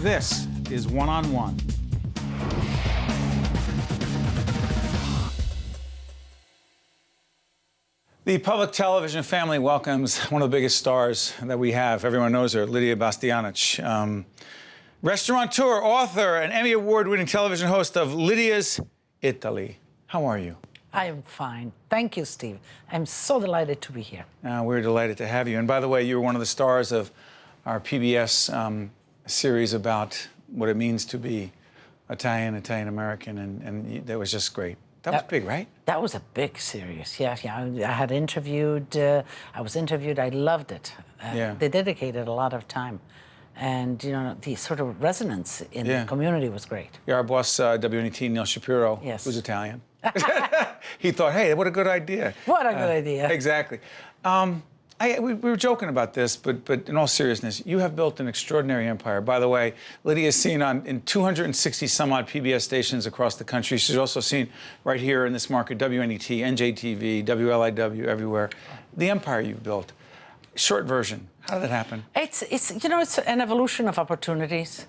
This is One on One. The public television family welcomes one of the biggest stars that we have. Everyone knows her, Lidia Bastianich. Restaurateur, author, and Emmy Award-winning television host of Lidia's Italy. How are you? I am fine. Thank you, Steve. I'm so delighted to be here. We're delighted to have you. And by the way, you were one of the stars of our PBS series about what it means to be Italian, Italian-American, and that was just great. That was big, right? That was a big series, yeah. I had interviewed, I was interviewed, I loved it. They dedicated a lot of time. And, you know, the sort of resonance in the community was great. Yeah, our boss, WNET, Neil Shapiro, who's Italian. He thought, hey, what a good idea. What a good idea. Exactly. We were joking about this, but in all seriousness, you have built an extraordinary empire. By the way, Lidia is seen in 260 some odd PBS stations across the country. She's also seen right here in this market, WNET, NJTV, WLIW, everywhere. The empire you've built. Short version, how did that happen? It's an evolution of opportunities.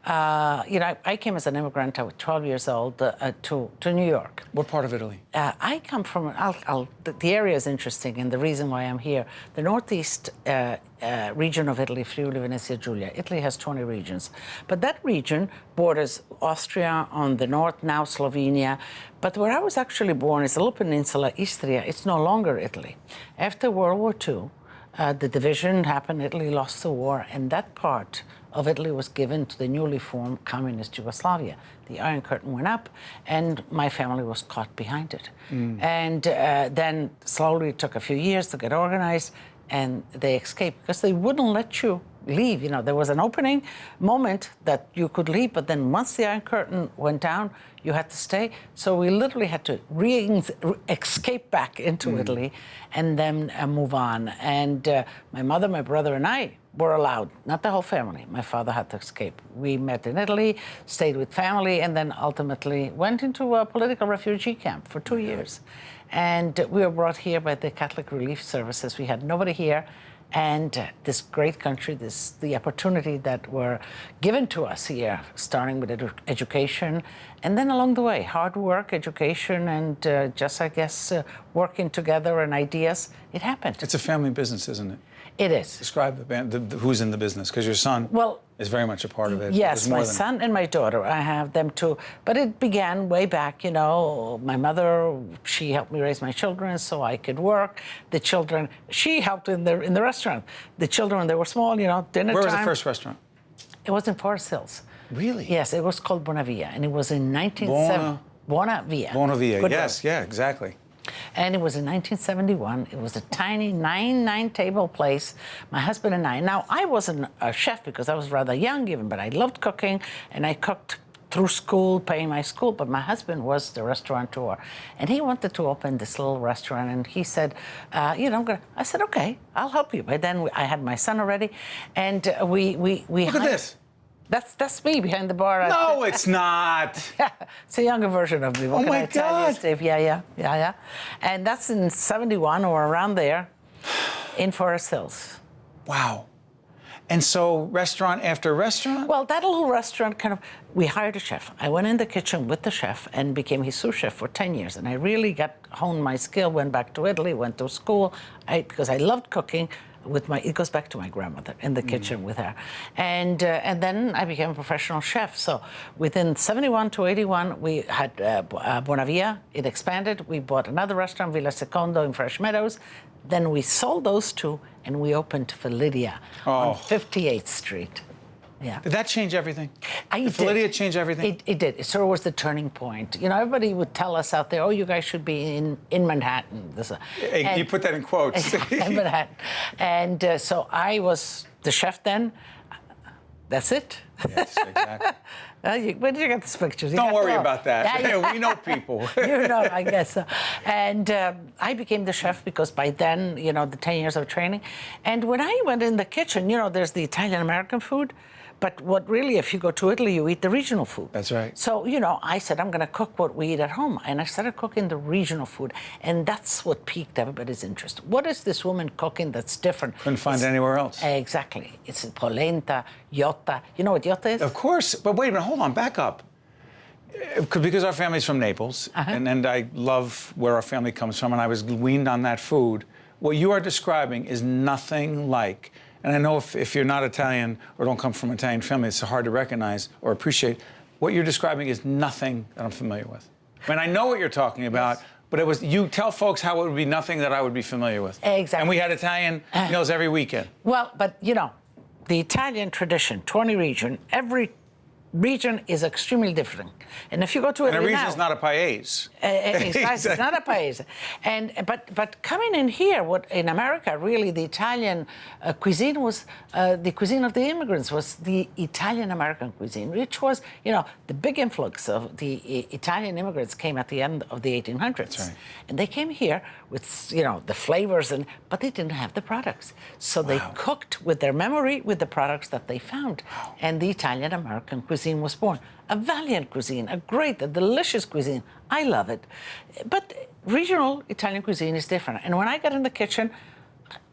I came as an immigrant. I was 12 years old to New York. What part of Italy? I come from, the area is interesting, and the reason why I'm here, the northeast region of Italy, Friuli, Venezia, Giulia. Italy has 20 regions. But that region borders Austria on the north, now Slovenia. But where I was actually born is a little peninsula, Istria. It's no longer Italy. After World War II, the division happened, Italy lost the war, and that part of Italy was given to the newly formed communist Yugoslavia. The Iron Curtain went up, and my family was caught behind it. And then slowly it took a few years to get organized, and they escaped because they wouldn't let you leave. You know, there was an opening moment that you could leave, but then once the Iron Curtain went down, you had to stay. So we literally had to escape back into Italy and then move on. And my mother, my brother, and I were allowed, not the whole family. My father had to escape. We met in Italy, stayed with family, and then ultimately went into a political refugee camp for 2 years. And we were brought here by the Catholic Relief Services. We had nobody here. And this great country, the opportunity that were given to us here, starting with education, and then along the way, hard work, education, and just, I guess, working together and ideas, it happened. It's a family business, isn't it? It is. Describe who's in the business, because your son is very much a part of it. Yes, my son and my daughter, I have them too. But it began way back, you know. My mother, she helped me raise my children so I could work. The children, she helped in the restaurant. The children, they were small, you know, dinner time. Where was the first restaurant? It was in Forest Hills. Really? Yes, it was called Bonavia, and it was in 1970. Bonavia. Bonavia, yes, yeah, exactly. And it was in 1971. It was a tiny nine-table place, my husband and I. Now, I wasn't a chef because I was rather young even, but I loved cooking, and I cooked through school, paying my school, but my husband was the restaurateur. And he wanted to open this little restaurant, and he said, I said, okay, I'll help you. By then, I had my son already, and we Look at this. That's me behind the bar. No, it's not. It's a younger version of me. What can I tell you, Steve? Yeah. And that's in 71 or around there in Forest Hills. Wow. And so restaurant after restaurant? Well, that little restaurant we hired a chef. I went in the kitchen with the chef and became his sous chef for 10 years. And I really honed my skill, went back to Italy, went to school, because I loved cooking. It goes back to my grandmother in the kitchen with her. And then I became a professional chef. So within 71 to 81, we had Bonavia. It expanded. We bought another restaurant, Villa Secondo in Fresh Meadows. Then we sold those two, and we opened for Lidia on 58th Street. Yeah. Did that change everything? Did Lidia change everything? It did. It sort of was the turning point. You know, everybody would tell us out there, oh, you guys should be in Manhattan. You put that in quotes. In Manhattan. And so I was the chef then. That's it. Yes, exactly. Where did you get these pictures? Don't worry about that. Yeah. We know people. You know, I guess so. And I became the chef because by then, you know, the 10 years of training. And when I went in the kitchen, you know, there's the Italian-American food, But what really, if you go to Italy, you eat the regional food. That's right. So, I said, I'm going to cook what we eat at home. And I started cooking the regional food. And that's what piqued everybody's interest. What is this woman cooking that's different? Couldn't find it anywhere else. Exactly. It's polenta, gnocchi. You know what gnocchi is? Of course. But wait a minute, hold on, back up. Because our family's from Naples, and I love where our family comes from, and I was weaned on that food. What you are describing is nothing like, and I know if you're not Italian or don't come from an Italian family, it's hard to recognize or appreciate. What you're describing is nothing that I'm familiar with. I mean, I know what you're talking about, yes. But you tell folks how it would be nothing that I would be familiar with. Exactly. And we had Italian meals every weekend. Well, but the Italian tradition, 20 region, every region is extremely different. And if you go to Italy and a region now, is not a paese. It's not a paese. But coming in here, in America, really the Italian cuisine was the cuisine of the immigrants was the Italian-American cuisine, which was, the big influx of the Italian immigrants came at the end of the 1800s. That's right. And they came here with, the flavors, but they didn't have the products. So they cooked with their memory with the products that they found. Wow. And the Italian-American cuisine was born. A valiant cuisine, a delicious cuisine. I love it. But regional Italian cuisine is different. And when I got in the kitchen,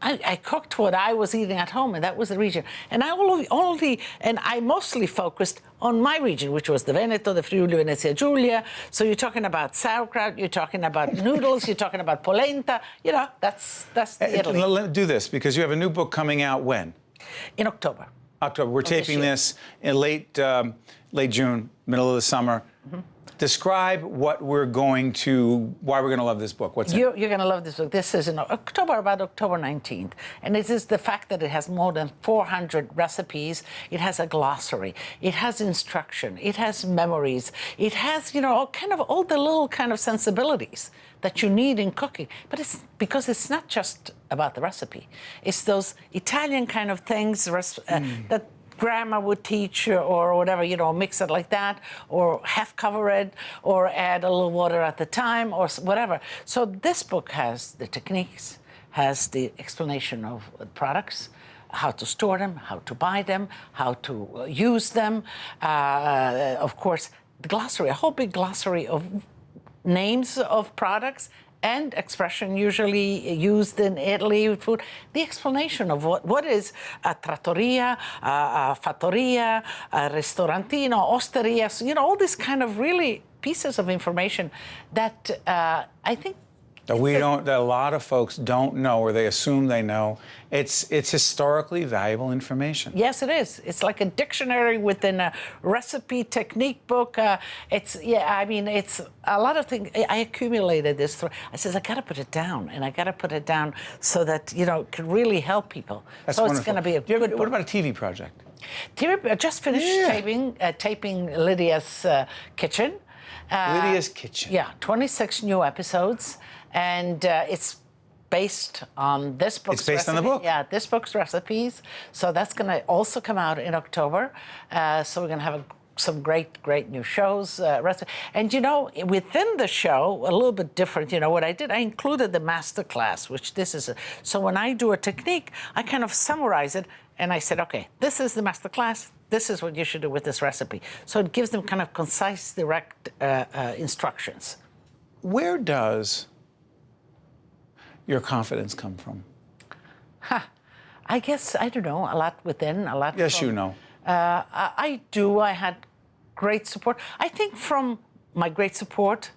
I cooked what I was eating at home, and that was the region. And I mostly focused on my region, which was the Veneto, the Friuli, Venezia Giulia. So you're talking about sauerkraut, you're talking about noodles, you're talking about polenta. That's Italy. Let's do this, because you have a new book coming out when? In October. October. We're taping this in late June, middle of the summer. Mm-hmm. Describe why we're going to love this book. What's You're going to love this book. This is in October, about October 19th. And it is the fact that it has more than 400 recipes. It has a glossary. It has instruction. It has memories. It has, all the little kind of sensibilities that you need in cooking. But it's because it's not just about the recipe. It's those Italian kind of things that grandma would teach or whatever, mix it like that, or half cover it, or add a little water at the time, or whatever. So this book has the techniques, has the explanation of products, how to store them, how to buy them, how to use them. Of course, the glossary, a whole big glossary of names of products and expression usually used in Italy with food. The explanation of what is a trattoria, a fattoria, a restaurantino, osteria, all these kind of really pieces of information that I think that a lot of folks don't know, or they assume they know. It's historically valuable information. Yes, it is. It's like a dictionary within a recipe technique book. It's a lot of things. I accumulated this. I says, I got to put it down, and I got to put it down so that, it can really help people. That's so wonderful. It's going to be a good book. What about a TV project? I just finished taping Lydia's Kitchen. Lydia's Kitchen. Yeah, 26 new episodes. And it's based on this book's It's based on the book? Yeah, this book's recipes. So that's going to also come out in October. So we're going to have some great new shows. And, within the show, a little bit different, what I did, I included the master class, which this is. So when I do a technique, I kind of summarize it. And I said, okay, this is the master class. This is what you should do with this recipe. So it gives them kind of concise, direct instructions. Where does your confidence come from? I guess, I don't know, a lot within, a lot Yes, from, you know. I do. I had great support. I think from my great support,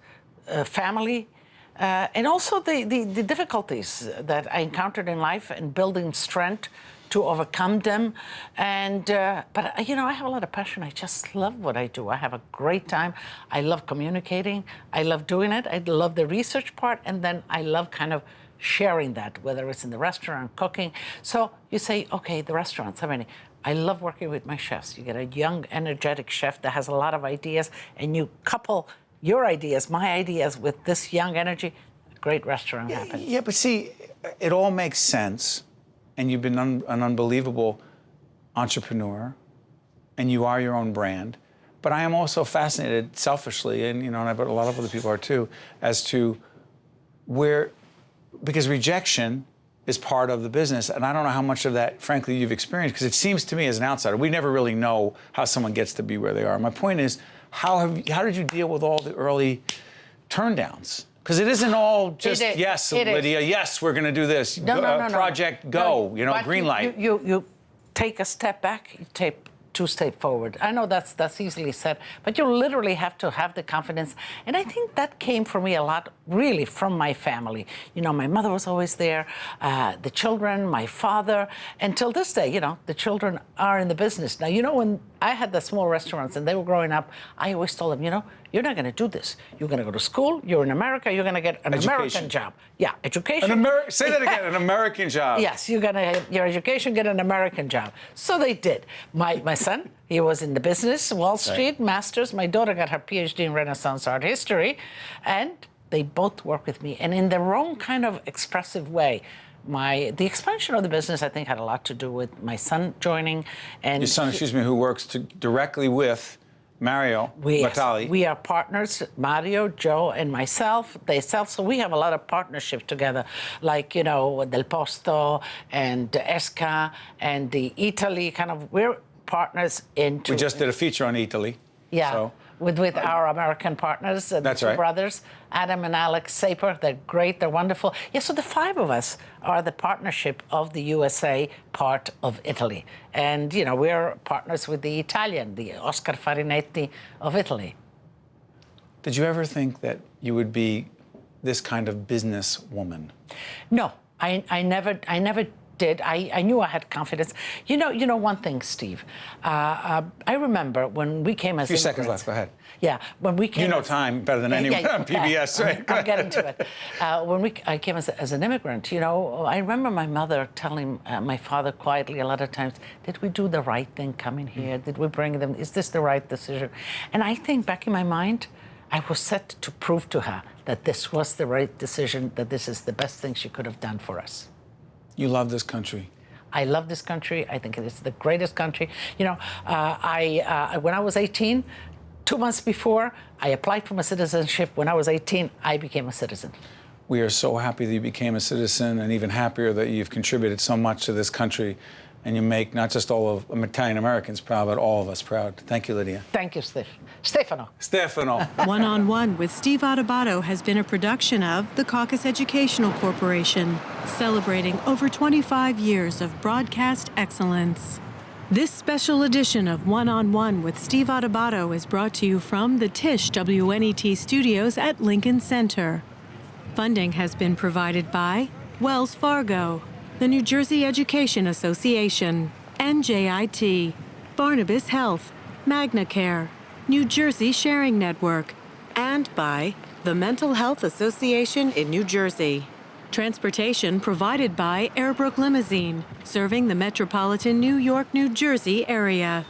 family, and also the difficulties that I encountered in life and building strength to overcome them. And but I have a lot of passion. I just love what I do. I have a great time. I love communicating. I love doing it. I love the research part, and then I love kind of sharing that, whether it's in the restaurant, cooking. So you say, okay, the restaurants, I love working with my chefs. You get a young, energetic chef that has a lot of ideas, and you couple your ideas, my ideas, with this young energy, a great restaurant happens. Yeah, but see, it all makes sense, and you've been an unbelievable entrepreneur, and you are your own brand. But I am also fascinated, selfishly, and and I bet a lot of other people are too, as to because Rejection is part of the business. And I don't know how much of that, frankly, you've experienced, because it seems to me as an outsider, we never really know how someone gets to be where they are. My point is, how did you deal with all the early turndowns? Because it isn't all just, yes, Lydia, yes, we're going to do this. No. Project go, No, green light. You take a step back, you take 2 steps forward. I know that's easily said, but you literally have to have the confidence. And I think that came for me a lot, really, from my family. My mother was always there, the children, my father, and till this day, the children are in the business. Now, when I had the small restaurants and they were growing up, I always told them, you're not going to do this. You're going to go to school. You're in America. You're going to get an American job. Yeah, education. Say that again, an American job. Yes, you're going to have your education, get an American job. So they did. My son, he was in the business, Wall Street, masters. My daughter got her PhD in Renaissance art history. And they both work with me. And in their own kind of expressive way. The expansion of the business, I think, had a lot to do with my son joining. And your son, who works directly with Mario Batali. We are partners, Mario, Joe, and myself. So we have a lot of partnership together, like, Del Posto and Esca and the Italy we're partners into... We just did a feature on Italy. Yeah, so. with our American partners, the That's two right. brothers, Adam and Alex Saper. They're great, they're wonderful. Yeah, so the 5 of us are the partnership of the USA part of Italy. And, we're partners with the Italian, the Oscar Farinetti of Italy. Did you ever think that you would be this kind of businesswoman? No, I never did. I knew I had confidence. You know one thing, Steve. I remember when we came as a few seconds left. Go ahead. Yeah, when we came. Time better than anyone on PBS, right? I'm getting to it. I came as an immigrant, I remember my mother telling my father quietly a lot of times, "Did we do the right thing coming here? Did we bring them? Is this the right decision?" And I think back in my mind, I was set to prove to her that this was the right decision, that this is the best thing she could have done for us. You love this country. I love this country. I think it is the greatest country. When I was 18, 2 months before, I applied for my citizenship. When I was 18, I became a citizen. We are so happy that you became a citizen, and even happier that you've contributed so much to this country, and you make not just all of Italian Americans proud, but all of us proud. Thank you, Lydia. Thank you, Stefano. One on One with Steve Adubato has been a production of the Caucus Educational Corporation, celebrating over 25 years of broadcast excellence. This special edition of One on One with Steve Adubato is brought to you from the Tisch WNET studios at Lincoln Center. Funding has been provided by Wells Fargo, the New Jersey Education Association, NJIT, Barnabas Health, MagnaCare, New Jersey Sharing Network, and by the Mental Health Association in New Jersey. Transportation provided by Airbrook Limousine, serving the metropolitan New York, New Jersey area.